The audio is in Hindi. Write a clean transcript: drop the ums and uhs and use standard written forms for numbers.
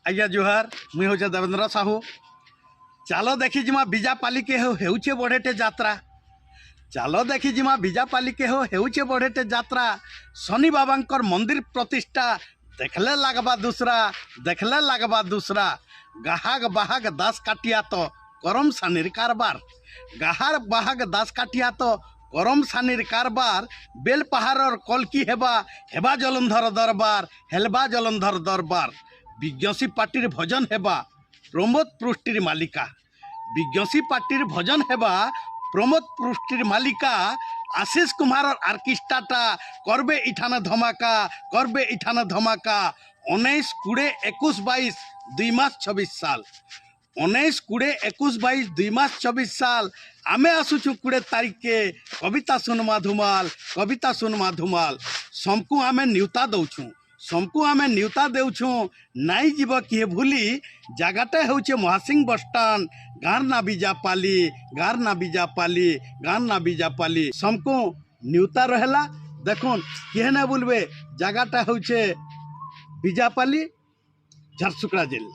आज्ञा जुहार मुई हूँ देवेंद्र साहू। चलो देखी जिमा बीजापाली के होउछे बढ़ेटे यात्रा। चलो देखी जिमा बीजापाली के होउछे बढ़ेटे यात्रा। शनि बाबांकर मंदिर प्रतिष्ठा देखले लगबा दूसरा, देखले लगबा दूसरा। गाहाग बाहाग दास काटिया तो करम सानिर कारबार। गाहार बाहाग दास काटिया तो करम सानिर कारबार। बेल पहाड़ और कलकी हेबा हेबा जलंधर दरबार, हेलबा जलंधर दरबार। विज्ञसी पार्टीर भजन हेबा प्रमोद पृष्टिर मालिका। विज्ञसी पार्टीर भजन हेबा प्रमोद पृष्टिर मालिका। आशीष कुमार आर्केस्ट्राटा करबे इठाना धमाका, करबे इठाना धमाका। 19 20 21 22 2 मास 26 साल। 19 20 21 22 2 मास 26 साल। आमे आसुचु 20 तारीख के कविता सुनमा धुमाल, कविता सुनमा धुमाल। समकु आमे न्यूता दौछुं, समकु आमे न्यूता देउछुं। नाई जीव किए भूली जगाटे होउछे महासिंह बस स्टाण्ड। गार ना बीजापाली, गार ना बीजापाली, गार ना बीजापाली। समकु न्यूता रहेला। देखुन किए ना बोलबे जगाटा होउछे बीजापाली, झारसुगड़ा जिला।